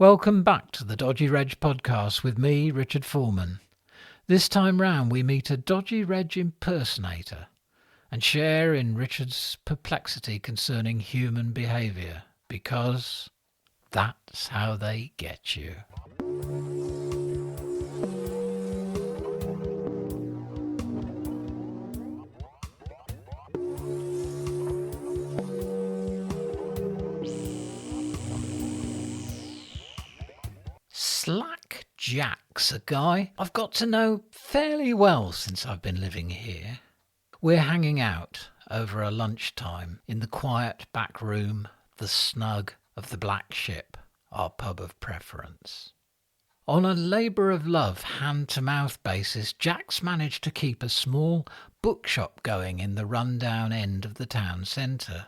Welcome back to the Dodgy Reg podcast with me, Richard Foreman. This time round we meet a Dodgy Reg impersonator and share in Richard's perplexity concerning human behaviour, because that's how they get you. Slack Jack's a guy I've got to know fairly well since I've been living here. We're hanging out over a lunchtime in the quiet back room, the snug of the Black Ship, our pub of preference. On a labour of love, hand-to-mouth basis, Jack's managed to keep a small bookshop going in the run-down end of the town centre.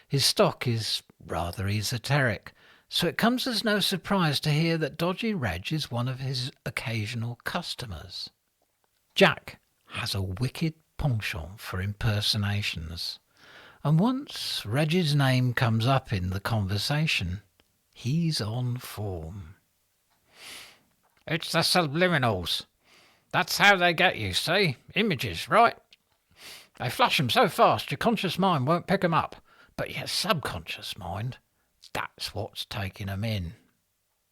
His stock is rather esoteric, so it comes as no surprise to hear that Dodgy Reg is one of his occasional customers. Jack has a wicked penchant for impersonations, and once Reg's name comes up in the conversation, he's on form. It's the subliminals. That's how they get you, see? Images, right? They flash 'em so fast your conscious mind won't pick 'em up, but your subconscious mind, that's what's taking 'em in.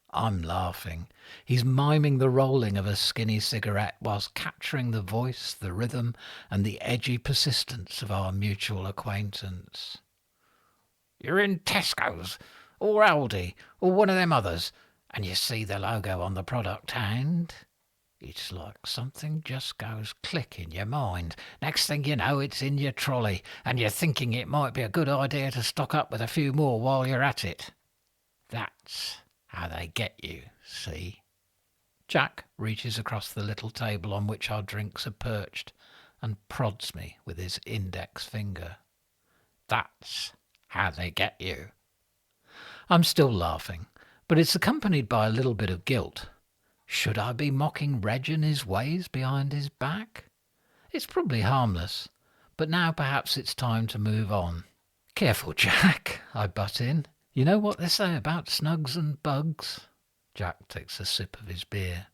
I'm laughing. He's miming the rolling of a skinny cigarette whilst capturing the voice, the rhythm, and the edgy persistence of our mutual acquaintance. You're in Tesco's, or Aldi, or one of them others, and you see the logo on the product, and it's like something just goes click in your mind. Next thing you know, it's in your trolley, and you're thinking it might be a good idea to stock up with a few more while you're at it. That's how they get you, see? Jack reaches across the little table on which our drinks are perched and prods me with his index finger. That's how they get you. I'm still laughing, but it's accompanied by a little bit of guilt. Should I be mocking Reg and his ways behind his back? It's probably harmless, but now perhaps it's time to move on. Careful, Jack, I butt in. You know what they say about snugs and bugs? Jack takes a sip of his beer.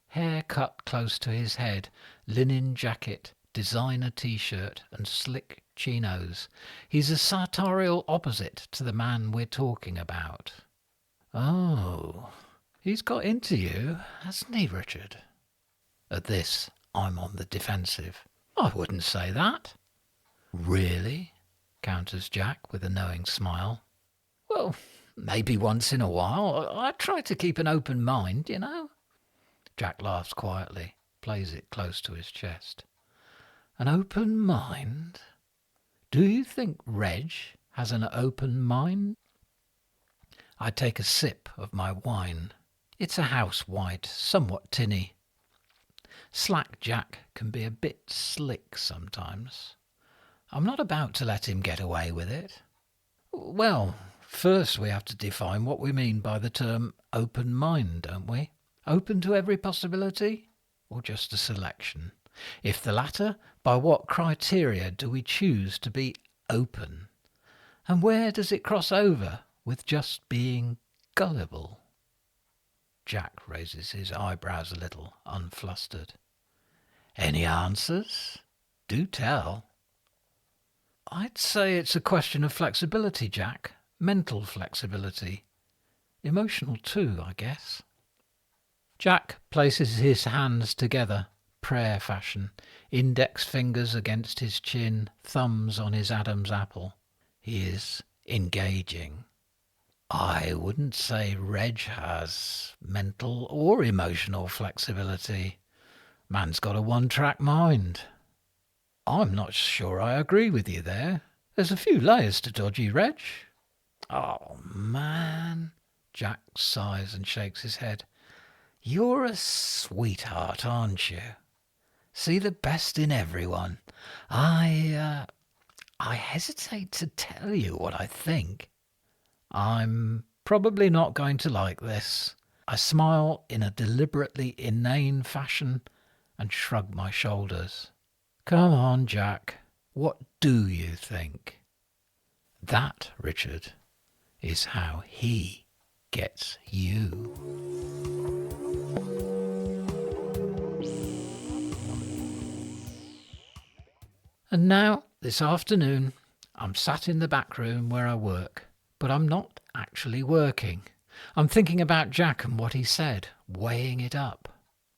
Hair cut close to his head, linen jacket, designer t-shirt and slick chinos. He's a sartorial opposite to the man we're talking about. Oh, he's got into you, hasn't he, Richard? At this, I'm on the defensive. I wouldn't say that. Really? Counters Jack with a knowing smile. Well, maybe once in a while. I try to keep an open mind, you know. Jack laughs quietly, plays it close to his chest. An open mind? Do you think Reg has an open mind? I take a sip of my wine. It's a house white, somewhat tinny. Slack Jack can be a bit slick sometimes. I'm not about to let him get away with it. Well, first we have to define what we mean by the term open mind, don't we? Open to every possibility, or just a selection? If the latter, by what criteria do we choose to be open? And where does it cross over with just being gullible? Jack raises his eyebrows a little, unflustered. Any answers? Do tell. I'd say it's a question of flexibility, Jack. Mental flexibility. Emotional too, I guess. Jack places his hands together, prayer fashion, index fingers against his chin, thumbs on his Adam's apple. He is engaging. I wouldn't say Reg has mental or emotional flexibility. Man's got a one-track mind. I'm not sure I agree with you there. There's a few layers to Dodgy Reg. Oh, man. Jack sighs and shakes his head. You're a sweetheart, aren't you? See the best in everyone. I hesitate to tell you what I think. I'm probably not going to like this. I smile in a deliberately inane fashion and shrug my shoulders. Come on, Jack. What do you think? That, Richard, is how he gets you. And now, this afternoon, I'm sat in the back room where I work, but I'm not actually working. I'm thinking about Jack and what he said, weighing it up.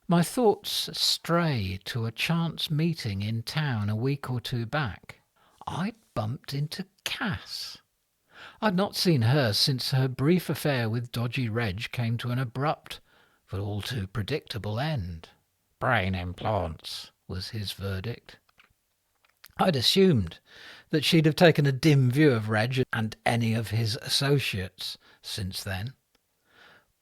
My thoughts stray to a chance meeting in town a week or two back. I'd bumped into Cass. I'd not seen her since her brief affair with Dodgy Reg came to an abrupt, but all too predictable end. "Brain implants," was his verdict. I'd assumed that she'd have taken a dim view of Reg and any of his associates since then.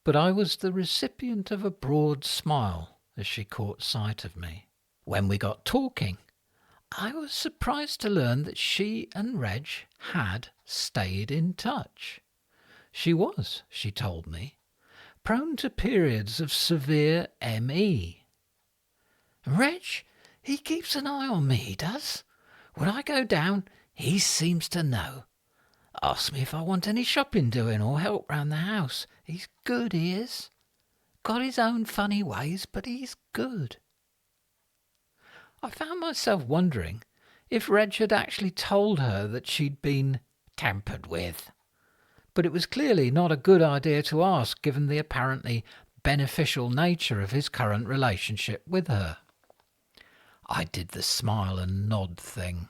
But I was the recipient of a broad smile as she caught sight of me. When we got talking, I was surprised to learn that she and Reg had stayed in touch. She was, she told me, prone to periods of severe ME. "Reg, he keeps an eye on me, he does. When I go down, he seems to know. Asks me if I want any shopping doing or help round the house. He's good, he is. Got his own funny ways, but he's good." I found myself wondering if Reg had actually told her that she'd been tampered with. But it was clearly not a good idea to ask, given the apparently beneficial nature of his current relationship with her. I did the smile and nod thing.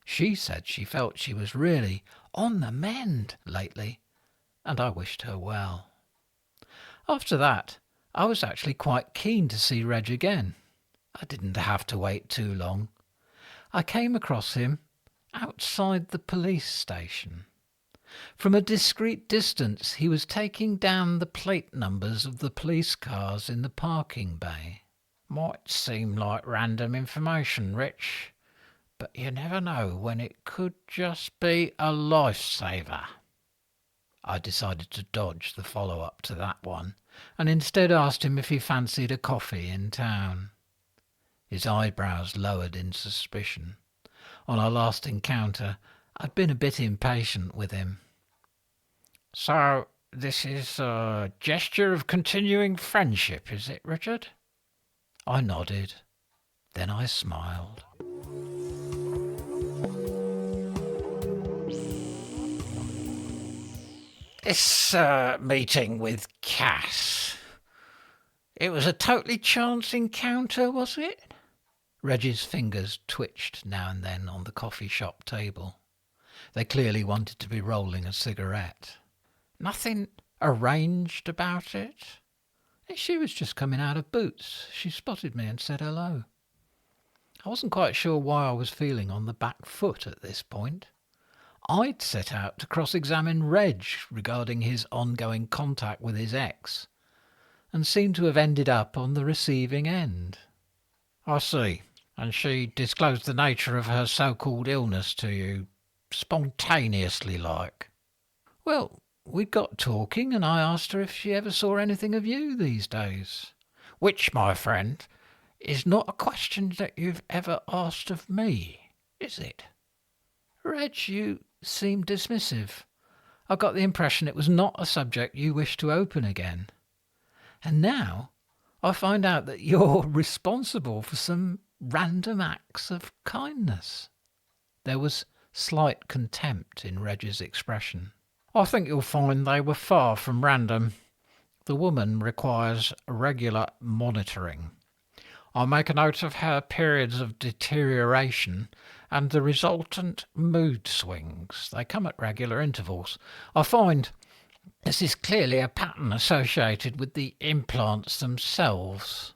She said she felt she was really on the mend lately, and I wished her well. After that, I was actually quite keen to see Reg again. I didn't have to wait too long. I came across him outside the police station. From a discreet distance, he was taking down the plate numbers of the police cars in the parking bay. "Might seem like random information, Rich, but you never know when it could just be a lifesaver." I decided to dodge the follow-up to that one, and instead asked him if he fancied a coffee in town. His eyebrows lowered in suspicion. On our last encounter, I'd been a bit impatient with him. "So, this is a gesture of continuing friendship, is it, Richard?" I nodded. Then I smiled. "This meeting with Cass, it was a totally chance encounter, was it?" Reg's fingers twitched now and then on the coffee shop table. They clearly wanted to be rolling a cigarette. "Nothing arranged about it?" She was just coming out of Boots. She spotted me and said hello. I wasn't quite sure why I was feeling on the back foot at this point. I'd set out to cross-examine Reg regarding his ongoing contact with his ex, and seemed to have ended up on the receiving end. "I see. And she disclosed the nature of her so-called illness to you, spontaneously like?" "Well, we'd got talking, and I asked her if she ever saw anything of you these days." "Which, my friend, is not a question that you've ever asked of me, is it?" "Reg, you seemed dismissive. I got the impression it was not a subject you wished to open again. And now I find out that you're responsible for some random acts of kindness." There was slight contempt in Reg's expression. "I think you'll find they were far from random. The woman requires regular monitoring. I make a note of her periods of deterioration and the resultant mood swings. They come at regular intervals. I find this is clearly a pattern associated with the implants themselves.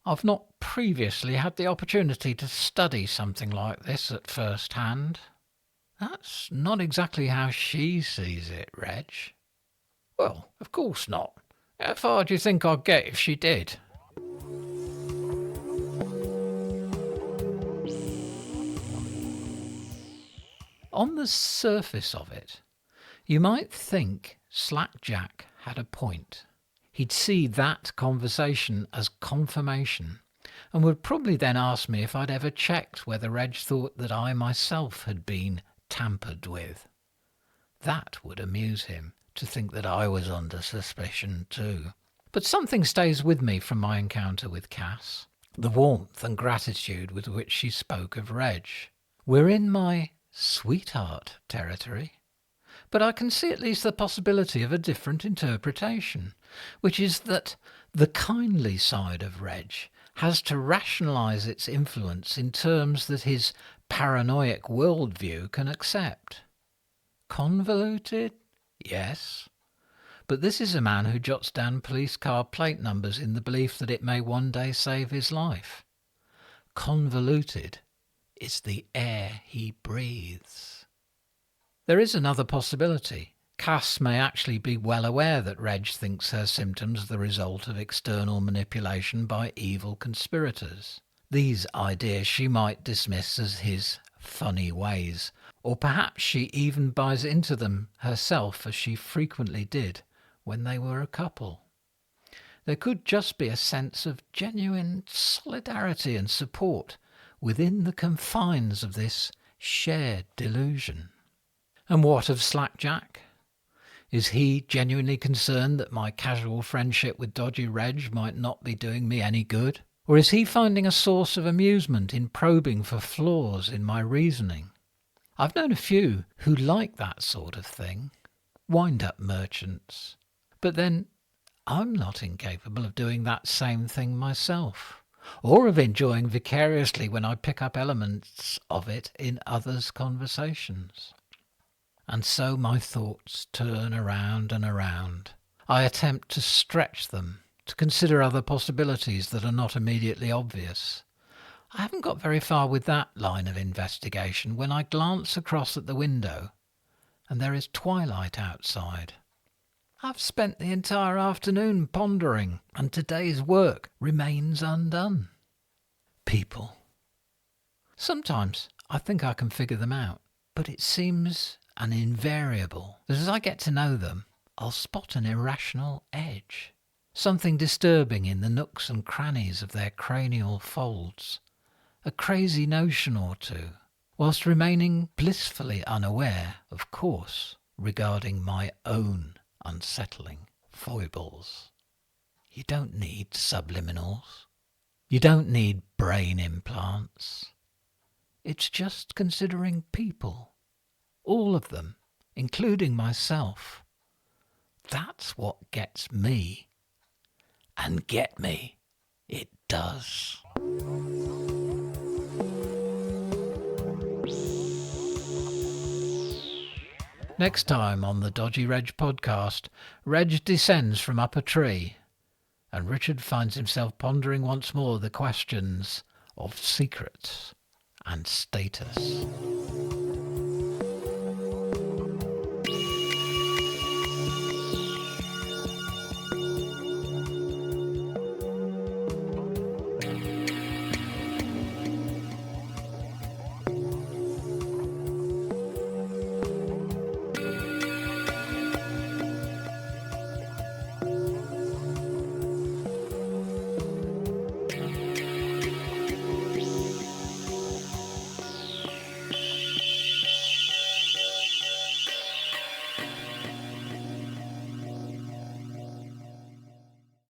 I've not previously had the opportunity to study something like this at first hand." "That's not exactly how she sees it, Reg." "Well, of course not. How far do you think I'd get if she did?" On the surface of it, you might think Slack Jack had a point. He'd see that conversation as confirmation, and would probably then ask me if I'd ever checked whether Reg thought that I myself had been tampered with. That would amuse him, to think that I was under suspicion too. But something stays with me from my encounter with Cass. The warmth and gratitude with which she spoke of Reg. We're in my sweetheart territory. But I can see at least the possibility of a different interpretation, which is that the kindly side of Reg has to rationalise its influence in terms that his paranoid worldview can accept. Convoluted? Yes. But this is a man who jots down police car plate numbers in the belief that it may one day save his life. Convoluted is the air he breathes. There is another possibility. Cass may actually be well aware that Reg thinks her symptoms are the result of external manipulation by evil conspirators. These ideas she might dismiss as his funny ways, or perhaps she even buys into them herself, as she frequently did when they were a couple. There could just be a sense of genuine solidarity and support within the confines of this shared delusion. And what of Slackjack? Is he genuinely concerned that my casual friendship with Dodgy Reg might not be doing me any good? Or is he finding a source of amusement in probing for flaws in my reasoning? I've known a few who like that sort of thing. Wind-up merchants. But then I'm not incapable of doing that same thing myself, or of enjoying vicariously when I pick up elements of it in others' conversations. And so my thoughts turn around and around. I attempt to stretch them, to consider other possibilities that are not immediately obvious. I haven't got very far with that line of investigation when I glance across at the window, and there is twilight outside. I've spent the entire afternoon pondering, and today's work remains undone. People. Sometimes I think I can figure them out, but it seems an invariable that as I get to know them, I'll spot an irrational edge, something disturbing in the nooks and crannies of their cranial folds, a crazy notion or two, whilst remaining blissfully unaware, of course, regarding my own unsettling foibles. You don't need subliminals. You don't need brain implants. It's just considering people. All of them, including myself. That's what gets me. And get me, it does. Next time on the Dodgy Reg podcast, Reg descends from up a tree, and Richard finds himself pondering once more the questions of secrets and status.